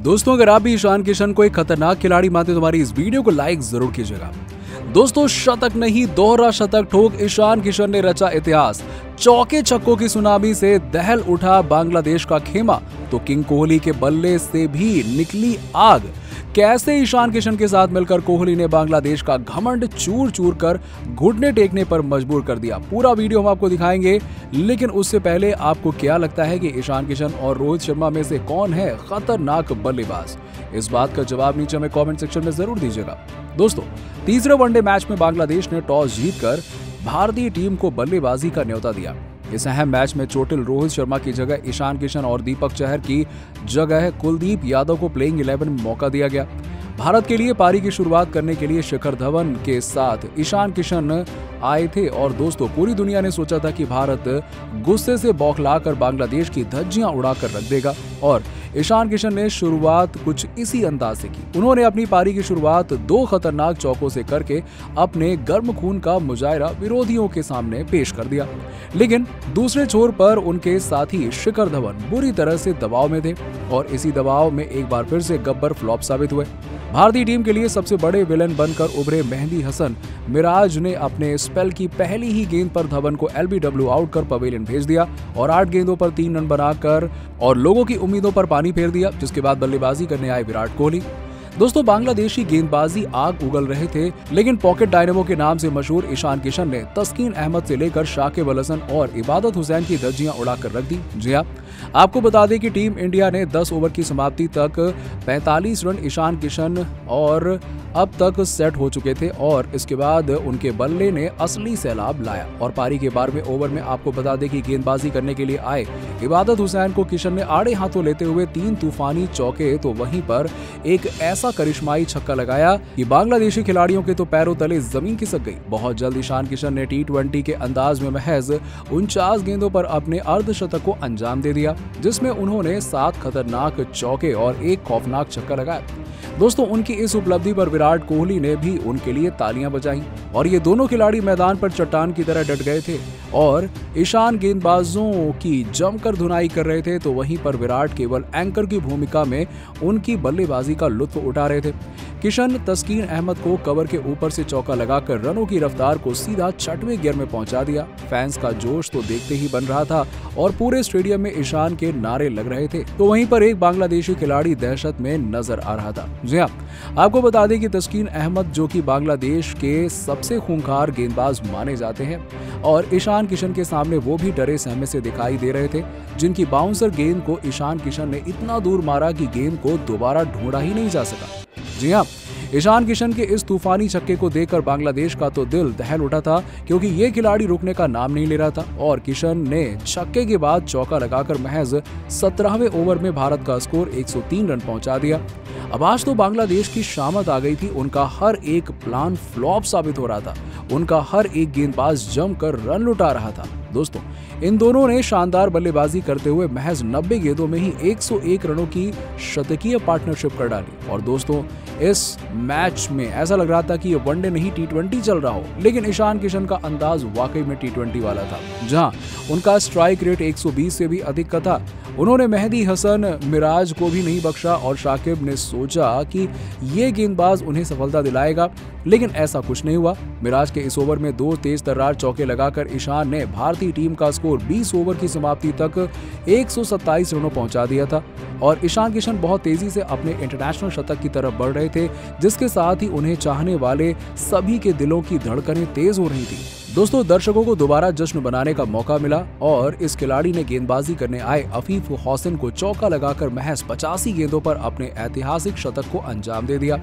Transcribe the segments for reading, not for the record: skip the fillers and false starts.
दोस्तों, अगर आप भी ईशान किशन को एक खतरनाक खिलाड़ी मानते हैं तो हमारी इस वीडियो को लाइक जरूर कीजिएगा। दोस्तों, शतक नहीं दोहरा शतक ठोक ईशान किशन ने रचा इतिहास। चौके छक्कों की सुनामी से दहल उठा बांग्लादेश का खेमा, तो किंग कोहली के बल्ले से भी निकली आग। कैसे ईशान किशन के साथ मिलकर कोहली ने बांग्लादेश का घमंड चूर चूर कर घुटने टेकने पर मजबूर कर दिया। पूरा वीडियो हम आपको दिखाएंगे, लेकिन उससे पहले आपको क्या लगता है कि ईशान किशन और रोहित शर्मा में से कौन है खतरनाक बल्लेबाज? इस बात का जवाब नीचे में कमेंट सेक्शन में जरूर दीजिएगा। दोस्तों, तीसरे वनडे मैच में बांग्लादेश ने टॉस जीतकर भारतीय टीम को बल्लेबाजी का न्योता दिया। इस अहम मैच में चोटिल रोहित शर्मा की जगह ईशान किशन और दीपक चहर की जगह कुलदीप यादव को प्लेइंग 11 में मौका दिया गया। भारत के लिए पारी की शुरुआत करने के लिए शिखर धवन के साथ ईशान किशन आए थे और दोस्तों, पूरी दुनिया ने सोचा था कि भारत गुस्से से बौखलाकर बांग्लादेश की धज्जियां उड़ाकर रख देगा और ईशान किशन ने शुरुआत कुछ इसी अंदाज से की। उन्होंने अपनी पारी की शुरुआत 2 खतरनाक चौकों से करके अपने गर्म खून का मुजाहरा विरोधियों के सामने पेश कर दिया, लेकिन दूसरे छोर पर उनके साथी शिखर धवन बुरी तरह से दबाव में थे और इसी दबाव में एक बार फिर से गब्बर फ्लॉप साबित हुए। भारतीय टीम के लिए सबसे बड़े विलन बनकर उभरे मेहदी हसन मिराज ने अपने स्पेल की पहली ही गेंद पर धवन को एलबीडब्ल्यू आउट कर पवेलियन भेज दिया और 8 गेंदों पर 3 रन बनाकर और लोगों की उम्मीदों पर पानी फेर दिया, जिसके बाद बल्लेबाजी करने आए विराट कोहली। दोस्तों, बांग्लादेशी गेंदबाजी आग उगल रहे थे, लेकिन पॉकेट डायनेमो के नाम से मशहूर ईशान किशन ने तस्कीन अहमद से लेकर शाकिब अल हसन और इबादत हुसैन की धज्जियां उड़ाकर रख दी। जी हां, आपको बता दें कि टीम इंडिया ने 10 ओवर की समाप्ति तक 45 रन ईशान किशन और अब तक सेट हो चुके थे और इसके बाद उनके बल्ले ने असली सैलाब लाया और पारी के 12वें ओवर में आपको बता दें कि गेंदबाजी करने के लिए आए इबादत हुसैन को किशन ने आड़े हाथों लेते हुए 3 तूफानी चौके, तो वहीं पर एक ऐसा करिश्माई छक्का लगाया कि बांग्लादेशी खिलाड़ियों के तो पैरों तले जमीन खिसक गई। बहुत जल्द ईशान किशन ने T20 के अंदाज में महज 49 गेंदों पर अपने अर्धशतक को अंजाम दे दिया, जिसमें उन्होंने 7 खतरनाक चौके और 1 खौफनाक छक्का लगाया। दोस्तों, उनकी इस उपलब्धि पर विराट कोहली ने भी उनके लिए तालियां बजाई और ये दोनों खिलाड़ी मैदान पर चट्टान की तरह डट गए थे और ईशान गेंदबाजों की जमकर धुनाई कर रहे थे, तो वहीं पर विराट केवल एंकर की भूमिका में उनकी बल्लेबाजी का लुत्फ उठा रहे थे। किशन तस्कीन अहमद को कवर के ऊपर से चौका लगाकर रनों की रफ्तार को सीधा 6वें गियर में पहुंचा दिया। फैंस का जोश तो देखते ही बन रहा था और पूरे स्टेडियम में ईशान के नारे लग रहे थे, तो वहीं पर एक बांग्लादेशी खिलाड़ी दहशत में नजर आ रहा था। जी हां, आपको बता दें कि तस्कीन अहमद, जो कि बांग्लादेश के सबसे खूंखार गेंदबाज माने जाते हैं, और ईशान किशन के सामने वो भी डरे सहमे से दिखाई दे रहे थे, जिनकी बाउंसर गेंद को ईशान किशन ने इतना दूर मारा कि गेंद को दोबारा ढूंढा ही नहीं जा सका। जी हां, ईशान किशन के इस तूफानी छक्के को देखकर बांग्लादेश का तो दिल दहल उठा था, क्योंकि ये खिलाड़ी रुकने का नाम नहीं ले रहा था और किशन ने छक्के के बाद चौका लगाकर महज 17वें ओवर में भारत का स्कोर 103 रन पहुंचा दिया। अब आज तो बांग्लादेश की शामत आ गई थी। उनका हर एक प्लान फ्लॉप साबित हो रहा था, उनका हर एक गेंदबाज जमकर रन लुटा रहा था। दोस्तों, इन दोनों ने शानदार बल्लेबाजी करते हुए महज 90 गेंदों में ही 101 रनों की शतकीय पार्टनरशिप कर डाली और दोस्तों, इस मैच में ऐसा लग रहा था कि ये वनडे नहीं T20 चल रहा हो, लेकिन ईशान किशन का अंदाज वाकई में T20 वाला था, जहां उनका स्ट्राइक रेट 120 से भी अधिक का था। उन्होंने मेहदी हसन मिराज को भी नहीं बख्शा और शाकिब ने सोचा कि ये गेंदबाज उन्हें सफलता दिलाएगा, लेकिन ऐसा कुछ नहीं हुआ। मिराज के इस ओवर में 2 तेज तर्रार चौके लगाकर ईशान ने भारतीय टीम का स्कोर 20 ओवर की समाप्ति तक 127 रनों पहुंचा दिया था और ईशान किशन बहुत तेजी से अपने इंटरनेशनल शतक की तरफ बढ़ रहे थे, जिसके साथ ही उन्हें चाहने वाले सभी के दिलों की धड़कनें तेज हो रही थी। दोस्तों, दर्शकों को दोबारा जश्न बनाने का मौका मिला और इस खिलाड़ी ने गेंदबाजी करने आए अफीफ हसन को चौका लगाकर महज 85 गेंदों पर अपने ऐतिहासिक शतक को अंजाम दे दिया।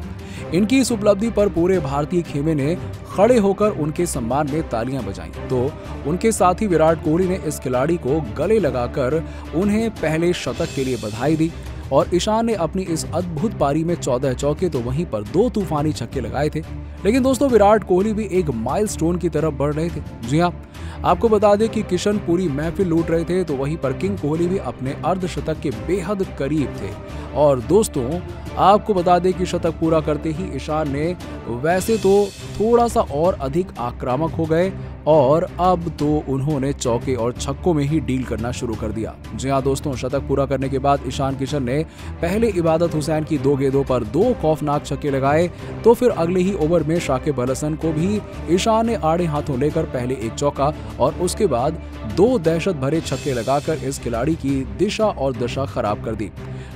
इनकी इस उपलब्धि पर पूरे भारतीय खेमे ने खड़े होकर उनके सम्मान में तालियां बजाईं, तो उनके साथी विराट कोहली ने इस खिलाड़ी को गले लगाकर उन्हें पहले शतक के लिए बधाई दी और ईशान ने अपनी इस अद्भुत पारी में 14 चौके तो वहीं पर 2 तूफानी छक्के लगाए थे। लेकिन दोस्तों, विराट कोहली भी एक माइलस्टोन की तरफ बढ़ रहे थे। जी हां, आपको बता दें कि किशन पूरी महफिल लूट रहे थे, तो वहीं पर किंग कोहली भी अपने अर्धशतक के बेहद करीब थे और दोस्तों, आपको बता दें कि शतक पूरा करते ही ईशान ने वैसे तो थोड़ा सा और अधिक आक्रामक हो गए और अब तो उन्होंने चौके और छक्कों में ही डील करना शुरू कर दिया। जी हाँ दोस्तों, शतक पूरा करने के बाद ईशान किशन ने पहले इबादत हुसैन की 2 गेंदों पर 2 खौफनाक छक्के लगाए, तो फिर अगले ही ओवर में शाकिब अल हसन को भी ईशान ने आड़े हाथों लेकर पहले एक चौका और उसके बाद 2 दहशत भरे छक्के लगाकर इस खिलाड़ी की दिशा और दशा खराब कर दी।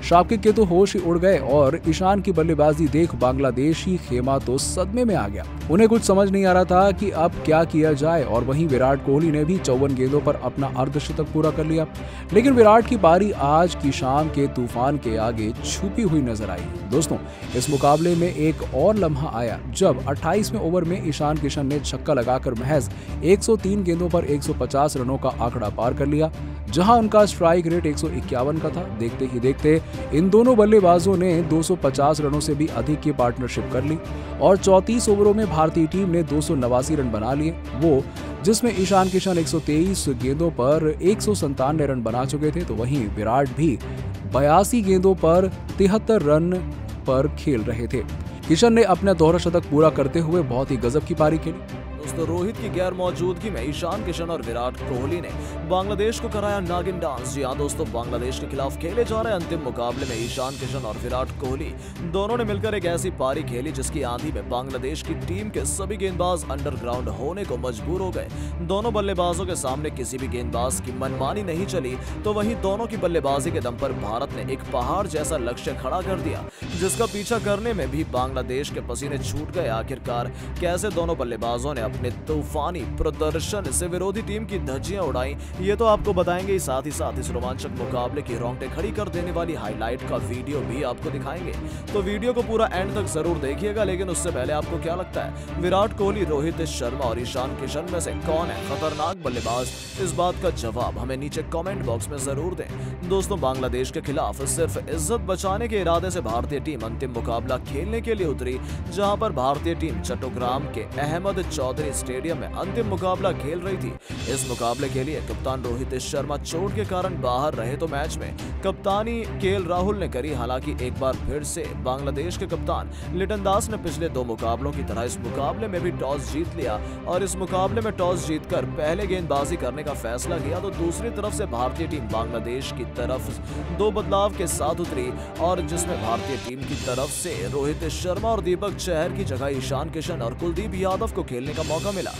शाकिब के तो होश ही उड़ गए और ईशान की बल्लेबाजी देख बांग्लादेशी खेमा तो सदमे में आ गया। उन्हें कुछ समझ नहीं आ रहा था कि अब क्या किया जाए और वहीं विराट कोहली ने भी 54 गेंदों पर अपना अर्धशतक पूरा कर लिया। लेकिन विराट की पारी आज की शाम के तूफान के आगे छुपी हुई नजर आई। दोस्तों, इस मुकाबले में एक और लम्हा आया जब 28वें ओवर में ईशान किशन ने छक्का लगाकर महज 103 गेंदों पर 150 रनों का आंकड़ा पार कर लिया, जहां उनका स्ट्राइक रेट 151 का था। देखते ही देखते इन दोनों बल्लेबाजों ने 250 रनों से भी अधिक की पार्टनरशिप कर ली और 34 ओवरों में भारतीय टीम ने 289 रन बना लिए, वो जिसमें ईशान किशन 123 गेंदों पर 197 रन बना चुके थे, तो वहीं विराट भी 82 गेंदों पर 73 रन पर खेल रहे थे। किशन ने अपना दोहरा शतक पूरा करते हुए बहुत ही गजब की पारी खेली। दोस्तों, रोहित की गैर मौजूदगी में ईशान किशन और विराट कोहली ने बांग्लादेश को कराया नागिन डांस। जी हाँ दोस्तों, बांग्लादेश के खिलाफ खेले जा रहे अंतिम मुकाबले में ईशान किशन और विराट कोहली दोनों ने मिलकर एक ऐसी पारी खेली जिसकी आंधी में बांग्लादेश की टीम के सभी गेंदबाज अंडरग्राउंड होने को मजबूर हो गए। दोनों बल्लेबाजों के सामने किसी भी गेंदबाज की मनमानी नहीं चली, तो वहीं दोनों की बल्लेबाजी के दम पर भारत ने एक पहाड़ जैसा लक्ष्य खड़ा कर दिया, जिसका पीछा करने में भी बांग्लादेश के पसीने छूट गए। आखिरकार कैसे दोनों बल्लेबाजों ने अपने तूफानी प्रदर्शन से विरोधी टीम की धज्जियां उड़ाई, ये तो आपको बताएंगे। साथ ही साथ इस रोमांचक मुकाबले की रोंगटे खड़ी कर देने वाली हाईलाइट का वीडियो भी आपको दिखाएंगे, तो वीडियो को पूरा एंड तक जरूर देखिएगा। लेकिन उससे पहले आपको क्या लगता है, विराट कोहली, रोहित शर्मा और ईशान किशन में से कौन है खतरनाक बल्लेबाज? इस बात का जवाब हमें नीचे कमेंट बॉक्स में जरूर दें। दोस्तों, बांग्लादेश के खिलाफ सिर्फ इज्जत बचाने के इरादे से भारतीय टीम अंतिम मुकाबला खेलने के लिए उतरी, जहां पर भारतीय टीम चट्टोग्राम के अहमद चौधरी स्टेडियम में अंतिम मुकाबला खेल रही थी। इस मुकाबले के लिए कप्तान रोहित शर्मा चोट के कारण बाहर रहे, तो मैच में कप्तानी केएल राहुल ने करी। हालांकि एक बार फिर से बांग्लादेश के कप्तान लिटन दास ने पिछले 2 मुकाबलों की तरह इस मुकाबले में भी टॉस जीत लिया और इस मुकाबले में टॉस जीतकर पहले गेंदबाजी करने का फैसला किया। तो दूसरी तरफ से भारतीय टीम बांग्लादेश की तरफ 2 बदलाव के साथ उतरी और जिसमें भारतीय टीम की तरफ से रोहित शर्मा और दीपक चहर की जगह ईशान किशन और कुलदीप यादव को खेलने का मौका मिला।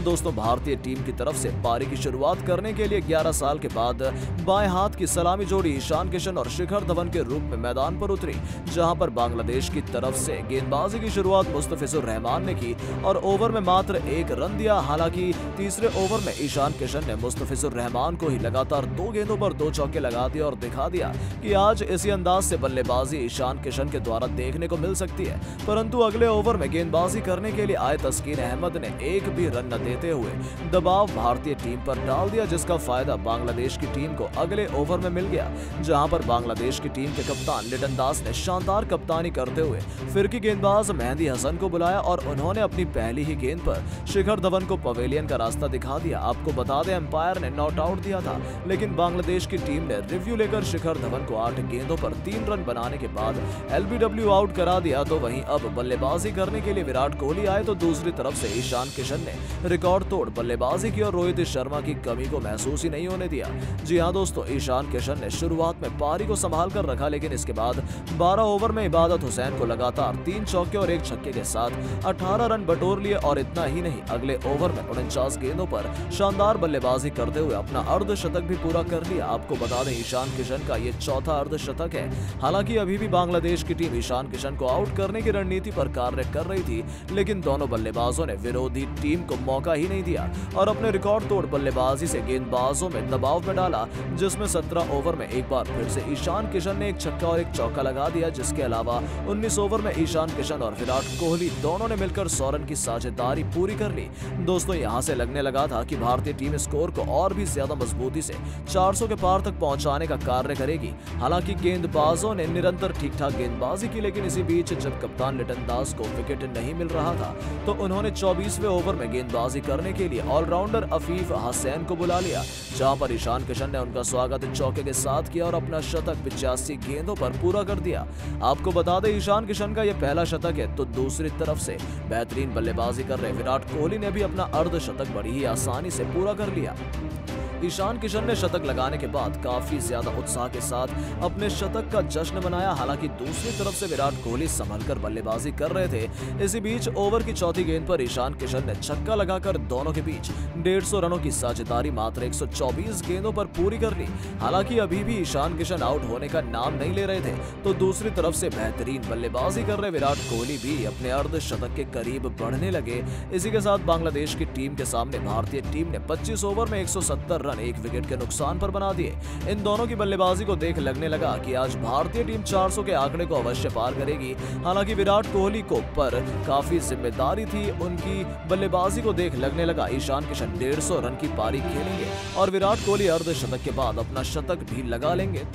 दोस्तों, भारतीय टीम की तरफ से पारी की शुरुआत करने के लिए 11 साल के बाद बाएं हाथ की सलामी जोड़ी ईशान किशन और शिखर धवन के रूप में मैदान पर उतरी, जहां पर बांग्लादेश की तरफ से गेंदबाजी की शुरुआत मुस्तफिजुर रहमान ने की और ओवर में मात्र 1 रन दिया। हालांकि तीसरे ओवर में ईशान किशन ने मुस्तफिजुर रहमान को ही लगातार 2 गेंदों पर 2 चौके लगा दिए और दिखा दिया कि आज इसी अंदाज से बल्लेबाजी ईशान किशन के द्वारा देखने को मिल सकती है। परंतु अगले ओवर में गेंदबाजी करने के लिए आए तस्कीन अहमद ने एक भी रन न देते हुए दबाव भारतीय टीम पर डाल दिया, जिसका फायदा बांग्लादेश की टीम को अगले ओवर में मिल गया, जहां पर बांग्लादेश की टीम के कप्तान लिटन दास ने शानदार कप्तानी करते हुए फिरकी गेंदबाज मेहदी हसन को बुलाया और उन्होंने अपनी पहली ही गेंद पर शिखर धवन को पवेलियन का रास्ता दिखा दिया। आपको बता दें, अंपायर ने नॉट आउट दिया था, लेकिन बांग्लादेश की टीम ने रिव्यू लेकर शिखर धवन को 8 गेंदों पर 3 रन बनाने के बाद LBW आउट करा दिया। तो वहीं अब बल्लेबाजी करने के लिए विराट कोहली आए, तो दूसरी तरफ से ईशान किशन ने रिकॉर्ड तोड़ बल्लेबाजी की और रोहित शर्मा की कमी को महसूस ही नहीं होने दिया। जी हां दोस्तों, ईशान किशन ने शुरुआत में पारी को संभाल कर रखा, लेकिन इसके बाद 12 ओवर में इबादत हुसैन को लगातार 3 चौके और 1 छक्के के साथ 18 रन बटोर लिए और इतना ही नहीं, अगले ओवर में 49 गेंदों पर शानदार बल्लेबाजी करते हुए अपना अर्धशतक भी पूरा कर लिया। आपको बता दें, ईशान किशन का ये चौथा अर्धशतक है। हालांकि अभी भी बांग्लादेश की टीम ईशान किशन को आउट करने की रणनीति पर कार्य कर रही थी, लेकिन दोनों बल्लेबाजों ने विरोधी टीम को मौका ही नहीं दिया और अपने रिकॉर्ड तोड़ बल्लेबाजी से गेंदबाजों में दबाव में डाला, जिसमें 17 ओवर में एक बार फिर से ईशान किशन ने 1 छक्का और 1 चौका लगा दिया। जिसके अलावा 19 ओवर में ईशान किशन और विराट कोहली दोनों ने मिलकर 100 रन की साझेदारी पूरी कर ली। दोस्तों, यहां से लगने लगा था कि भारतीय टीम स्कोर को और भी ज्यादा मजबूती से 400 के पार तक पहुंचाने का कार्य करेगी। हालांकि गेंदबाजों ने निरंतर ठीक ठाक गेंदबाजी की, लेकिन इसी बीच जब कप्तान लिटन दास को विकेट नहीं मिल रहा था, तो उन्होंने 24वें ओवर में गेंदबाजी करने के लिए ऑलराउंडर अफीफ हसैन को बुला लिया, जहां पर ईशान किशन ने उनका स्वागत चौके के साथ किया और अपना शतक 85 गेंदों पर पूरा कर दिया। आपको बता दें ईशान किशन का यह पहला शतक है, तो दूसरी तरफ से बेहतरीन बल्लेबाजी कर रहे विराट कोहली ने भी अपना अर्धशतक बड़ी ही आसानी से पूरा कर लिया। ईशान किशन ने शतक लगाने के बाद काफी ज्यादा उत्साह के साथ अपने शतक का जश्न मनाया। हालांकि दूसरी तरफ से विराट कोहली संभलकर बल्लेबाजी कर रहे थे। इसी बीच ओवर की चौथी गेंद पर ईशान किशन ने छक्का लगाकर दोनों के बीच 150 रनों की साझेदारी मात्र 124 गेंदों पर पूरी कर ली। हालांकि अभी भी ईशान किशन आउट होने का नाम नहीं ले रहे थे, तो दूसरी तरफ से बेहतरीन बल्लेबाजी कर रहे विराट कोहली भी अपने अर्धशतक के करीब बढ़ने लगे। इसी के साथ बांग्लादेश की टीम के सामने भारतीय टीम ने 25 ओवर में 170 रन एक विकेट के नुकसान पर बना दिए। इन दोनों की बल्लेबाजी को देख लगने लगा कि आज भारतीय टीम 400 के आंकड़े को अवश्य पार करेगी। हालांकि विराट कोहली को पर काफी जिम्मेदारी थी। उनकी बल्लेबाजी को देख लगने लगा ईशान किशन 150 रन की पारी खेलेंगे और विराट कोहली अर्धशतक के बाद अपना शतक भी लगा लेंगे।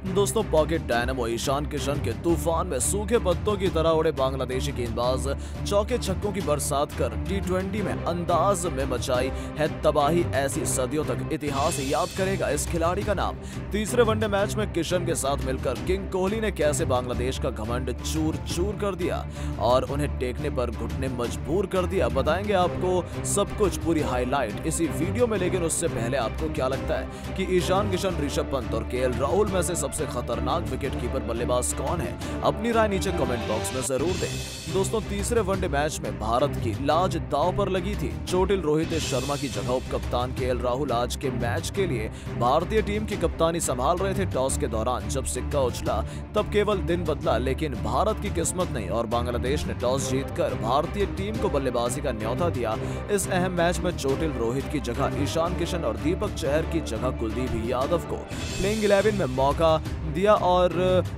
दोस्तों, पॉकेट डायनामो ईशान किशन के तूफान में सूखे पत्तों की तरह उड़े बांग्लादेशी गेंदबाज चौके छक्कों की बरसात कर T20 में अंदाज में मचाई है तबाही। ऐसी सदियों तक इतिहास याद करेगा इस खिलाड़ी का नाम। तीसरे वनडे मैच में किशन के साथ मिलकर किंग कोहली ने कैसे बांग्लादेश का घमंड चूर चूर कर दिया और उन्हें टेकने पर घुटने मजबूर कर दिया। बताएंगे आपको सब कुछ, पूरी हाईलाइट इसी वीडियो में। लेकिन उससे पहले आपको क्या लगता है कि ईशान किशन, ऋषभ पंत और KL राहुल में से सबसे खतरनाक विकेटकीपर बल्लेबाज कौन है? अपनी राय नीचे कमेंट बॉक्स में जरूर दें। दोस्तों, तीसरे वनडे मैच में भारत की लाज दांव पर लगी थी। चोटिल रोहित शर्मा की जगह उप कप्तान KL राहुल आज के मैच के लिए भारतीय टीम की कप्तानी संभाल रहे थे। टॉस के दौरान जब सिक्का उछला तब केवल दिन बदला, लेकिन भारत की किस्मत नहीं और बांग्लादेश ने टॉस जीतकर भारतीय टीम को बल्लेबाजी का न्योता दिया। इस अहम मैच में चोटिल रोहित की जगह ईशान किशन और दीपक चहर की जगह कुलदीप यादव को प्लेइंग 11 में मौका दिया और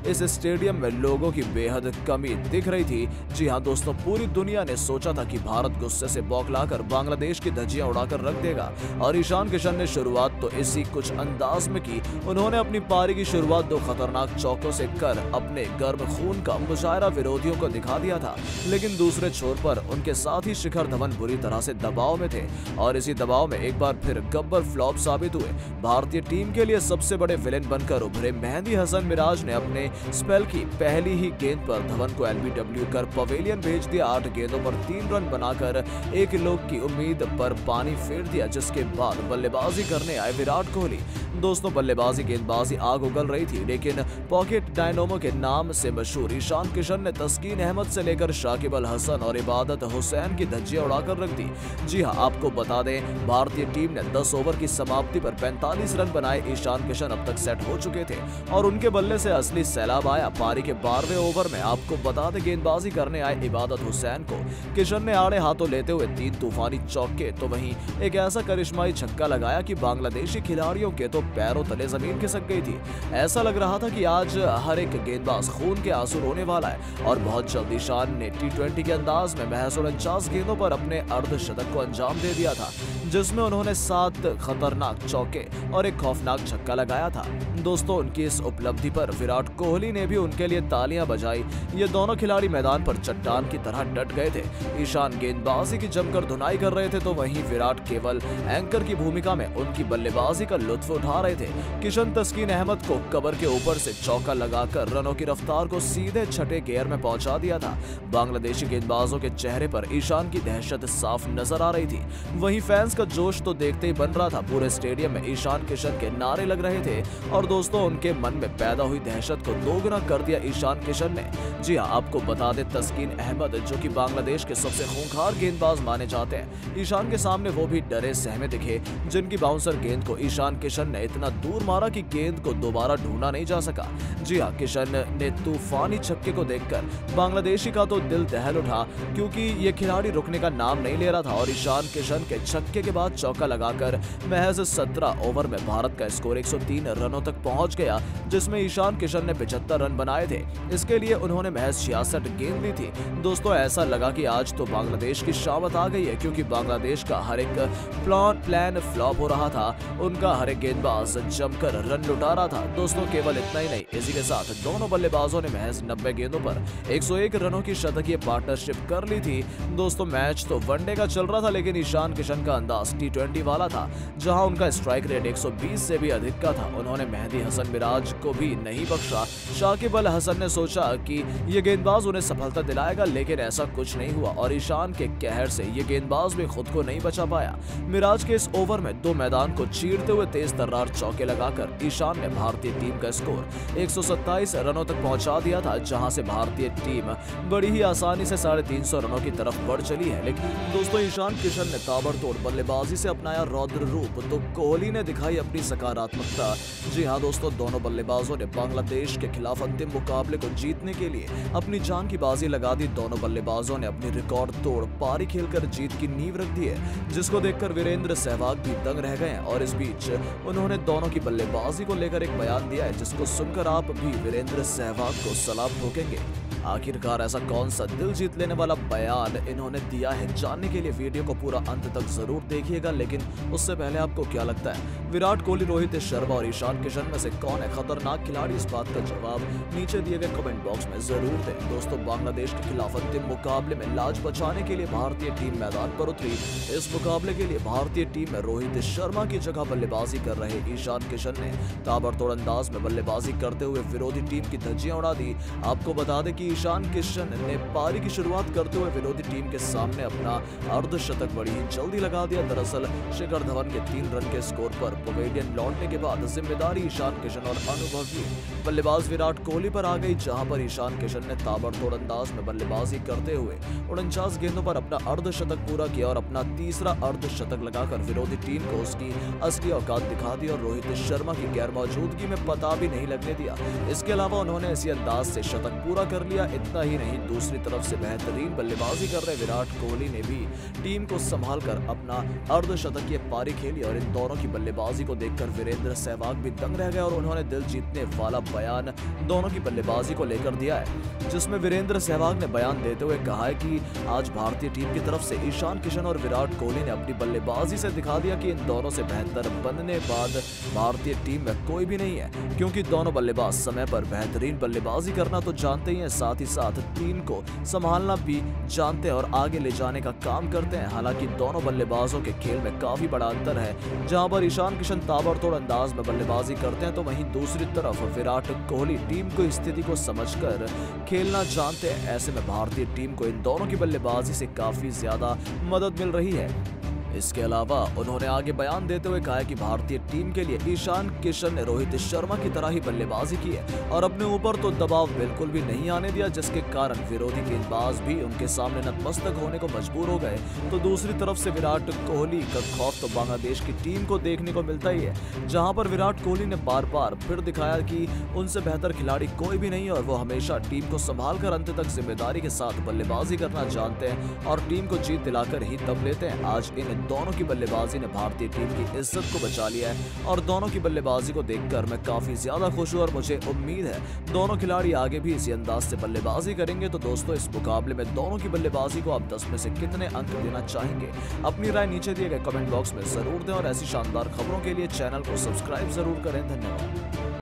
इस स्टेडियम में लोगों की बेहद कमी दिख रही थी। जी हां दोस्तों, पूरी दुनिया ने सोचा था कि भारत गुस्से से बौखलाकर बांग्लादेश की धज्जियां उड़ाकर रख देगा और ईशान किशन ने शुरुआत तो इसी कुछ अंदाज में की। उन्होंने अपनी पारी की शुरुआत 2 खतरनाक चौकों से कर अपने गर्म खून का मुजाहरा विरोधियों को दिखा दिया था। लेकिन दूसरे छोर पर उनके साथ ही शिखर धवन बुरी तरह से दबाव में थे और इसी दबाव में एक बार फिर गब्बर फ्लॉप साबित हुए। भारतीय टीम के लिए सबसे बड़े विलेन बनकर उभरे मेहंदी हसन मिराज ने अपने स्पेल की पहली ही गेंद पर धवन को LBW कर पवेलियन भेज दिया। 8 गेंदों पर 3 रन बनाकर एक लोग की उम्मीद पर पानी फेर दिया, जिसके बाद बल्लेबाजी करने आए विराट कोहली। दोस्तों, बल्लेबाजी गेंदबाजी आग उगल रही थी, लेकिन पॉकेट डायनामो के नाम से मशहूर ईशान किशन ने तस्कीन अहमद से लेकर शाकिब अल हसन और इबादत हुसैन की धज्जियां उड़ाकर रख दी। जी हां, आपको बता दें भारतीय टीम ने 10 ओवर की समाप्ति पर 45 रन बनाए। ईशान किशन अब तक सेट हो चुके थे और उनके बल्ले से असली सैलाब आया। पारी के 12वें ओवर में आपको बता दें गेंदबाजी करने आए इबादत हुसैन को किशन ने आड़े हाथों लेते हुए 3 तूफानी चौके तो वहीं एक ऐसा करिश्माई छक्का लगाया कि बांग्लादेशी खिलाड़ियों के तो पैरों तले जमीन खिसक गई थी। ऐसा लग रहा था कि आज हर एक गेंदबाज खून के आंसू रोने वाला है और बहुत जल्द ईशान ने T20 के अंदाज में महज 49 गेंदों पर अपने अर्धशतक को अंजाम दे दिया था, जिसमें उन्होंने 7 खतरनाक चौके और एक खौफनाक छक्का लगाया था। दोस्तों, उनकी इस उपलब्धि पर विराट कोहली ने भी उनके लिए तालियां बजाई। ये दोनों खिलाड़ी मैदान पर चट्टान की तरह डट गए थे। ईशान गेंदबाजी की जमकर धुनाई कर रहे थे, तो वहीं विराट केवल एंकर की भूमिका में उनकी बल्लेबाजी का लुत्फ उठा रहे थे। किशन तस्कीन अहमद को कबर के ऊपर से चौका लगाकर रनों की रफ्तार को सीधे छठे गियर में पहुंचा दिया था। बांग्लादेशी गेंदबाजों के चेहरे पर ईशान की दहशत साफ नजर आ रही थी। वहीं फैंस का जोश तो देखते ही बन रहा था। पूरे स्टेडियम में ईशान किशन के नारे लग रहे थे और दोस्तों, उनके मन में पैदा हुई दहशत को दोगुना कर दिया ईशान किशन ने। जी हां, आपको बता दें तस्कीन अहमद, जो कि बांग्लादेश के सबसे खूंखार गेंदबाज माने जाते हैं, ईशान के सामने वो भी डरे सहमे दिखे, जिनकी बाउंसर गेंद को ईशान किशन ने इतना दूर मारा कि गेंद को दोबारा ढूंढा नहीं जा सका। जी हां, किशन ने तूफानी छक्के को देखकर बांग्लादेशी का तो दिल दहल उठा, क्योंकि ये खिलाड़ी रुकने का नाम नहीं ले रहा था और ईशान किशन के छक्के के के बाद चौका लगाकर महज 17 ओवर में भारत का स्कोर 103 रनों तक पहुंच गया, जिसमें ईशान किशन ने 75 रन बनाए थे। इसके लिए उन्होंने महज 66 गेंद ली थी। दोस्तों, ऐसा लगा कि आज तो बांग्लादेश की शामत आ गई है, क्योंकि बांग्लादेश का हर एक प्लान फ्लॉप हो रहा था। उनका हर एक गेंदबाज जमकर रन लुटा रहा था। दोस्तों, केवल इतना ही नहीं, इसी के साथ दोनों बल्लेबाजों ने महज 90 गेंदों पर 101 रनों की शतकीय पार्टनरशिप कर ली थी। दोस्तों, मैच तो वनडे का चल रहा था, लेकिन ईशान किशन का अंदाज T20 वाला था, जहां उनका स्ट्राइक रेट 120 से भी अधिक का था। उन्होंने मेहदी हसन मिराज को भी नहीं बख्शा। शाकिब अल हसन ने सोचा कि ये गेंदबाज उन्हें सफलता दिलाएगा, लेकिन ऐसा कुछ नहीं हुआ और ईशान के कहर से ये गेंदबाज भी खुद को नहीं बचा पाया। मिराज के इस ओवर में दो मैदान को चीरते हुए तेज तर्रार चौके लगाकर ईशान ने भारतीय टीम का स्कोर 127 रनों तक पहुंचा दिया था, जहां से भारतीय टीम बड़ी ही आसानी से 350 रनों की तरफ बढ़ चली है। लेकिन दोस्तों, ईशान किशन ने ताबड़तोड़ बल्लेबाजी से अपनाया रौद्र रूप, तो कोहली ने दिखाई अपनी सकारात्मकता। जी हां दोस्तों, दोनों बल्लेबाजों ने बांग्लादेश के खिलाफ अंतिम मुकाबले को जीतने के लिए अपनी जान की बाजी लगा दी। दोनों बल्लेबाजों ने अपनी रिकॉर्ड तोड़ पारी खेलकर जीत की नींव रख दी है, जिसको देखकर वीरेंद्र सहवाग भी दंग रह गए हैं। और इस बीच उन्होंने दोनों की बल्लेबाजी को लेकर एक बयान दिया है, जिसको सुनकर आप भी वीरेंद्र सहवाग को सलाम ठोकेंगे। आखिरकार ऐसा कौन सा दिल जीत लेने वाला बयान इन्होंने दिया है, जानने के लिए वीडियो को पूरा अंत तक जरूर देखिएगा। लेकिन उससे पहले आपको क्या लगता है, विराट कोहली, रोहित शर्मा और ईशान किशन में से कौन है खतरनाक खिलाड़ी? इस बात का जवाब नीचे दिए गए कमेंट बॉक्स में जरूर दें। दोस्तों, बांग्लादेश के खिलाफ अंतिम मुकाबले में लाज बचाने के लिए भारतीय टीम मैदान पर उतरी। इस मुकाबले के लिए भारतीय टीम में रोहित शर्मा की जगह बल्लेबाजी कर रहे ईशान किशन ने ताबड़तोड़ अंदाज में बल्लेबाजी करते हुए विरोधी टीम की धज्जियां उड़ा दी। आपको बता दें कि ईशान किशन ने पारी की शुरुआत करते हुए विरोधी टीम के सामने अपना अर्धशतक बड़ी ही जल्दी लगा दिया। दरअसल शिखर धवन के 3 रन के स्कोर पर पवेलियन लौटने के बाद जिम्मेदारी ईशान किशन और अनुभवी बल्लेबाज विराट कोहली पर आ गई, जहां पर ईशान किशन ने ताबड़तोड़ अंदाज में बल्लेबाजी करते हुए 49 गेंदों पर अपना अर्धशतक पूरा किया और अपना तीसरा अर्धशतक लगाकर विरोधी टीम को उसकी असली औकात दिखा दी और रोहित शर्मा की गैरमौजूदगी में पता भी नहीं लगने दिया। इसके अलावा उन्होंने इसी अंदाज से शतक पूरा कर लिया। इतना ही नहीं, दूसरी तरफ से बेहतरीन बल्लेबाजी कर रहे विराट कोहली ने भी टीम को संभालकर अपना अर्धशतकीय पारी खेली और इन दोनों की बल्लेबाजी को देखकर वीरेंद्र सहवाग भी दंग रह गए और उन्होंने दिल जीतने वाला बयान दोनों की बल्लेबाजी को लेकर दिया है, जिसमें वीरेंद्र सहवाग ने बयान देते हुए कहा है कि आज भारतीय टीम की तरफ से ईशान किशन और विराट कोहली ने अपनी बल्लेबाजी से दिखा दिया कि इन दोनों से बेहतर बनने बाद भारतीय टीम में कोई भी नहीं है, क्योंकि दोनों बल्लेबाज समय पर बेहतरीन बल्लेबाजी करना तो जानते ही हैं, साथ ही साथ टीम को संभालना भी जानते हैं और आगे ले जाने का काम करते हैं। हालांकि दोनों बल्लेबाजों के खेल में काफी बड़ा अंतर है, जहां पर ईशान किशन ताबड़तोड़ अंदाज में बल्लेबाजी करते हैं, तो वहीं दूसरी तरफ विराट कोहली टीम को स्थिति को समझकर खेलना जानते हैं। ऐसे में भारतीय टीम को इन दोनों की बल्लेबाजी से काफी ज्यादा मदद मिल रही है। इसके अलावा उन्होंने आगे बयान देते हुए कहा कि भारतीय टीम के लिए ईशान किशन ने रोहित शर्मा की तरह ही बल्लेबाजी की है और अपने ऊपर तो दबाव बिल्कुल भी नहीं आने दिया, जिसके कारण विरोधी गेंदबाज भी उनके सामने नतमस्तक होने को मजबूर हो गए। तो दूसरी तरफ से विराट कोहली का खौफ तो बांग्लादेश की टीम को देखने को मिलता ही है, जहां पर विराट कोहली ने बार बार फिर दिखाया कि उनसे बेहतर खिलाड़ी कोई भी नहीं है और वो हमेशा टीम को संभालकर अंत तक जिम्मेदारी के साथ बल्लेबाजी करना जानते हैं और टीम को जीत दिलाकर ही तब लेते हैं। आज इन दोनों की बल्लेबाजी ने भारतीय टीम की इज्जत को बचा लिया है और दोनों की बल्लेबाजी को देखकर मैं काफी ज्यादा खुश हूं और मुझे उम्मीद है दोनों खिलाड़ी आगे भी इसी अंदाज से बल्लेबाजी करेंगे। तो दोस्तों, इस मुकाबले में दोनों की बल्लेबाजी को आप 10 में से कितने अंक देना चाहेंगे? अपनी राय नीचे दिए गए कमेंट बॉक्स में जरूर दें और ऐसी शानदार खबरों के लिए चैनल को सब्सक्राइब जरूर करें। धन्यवाद।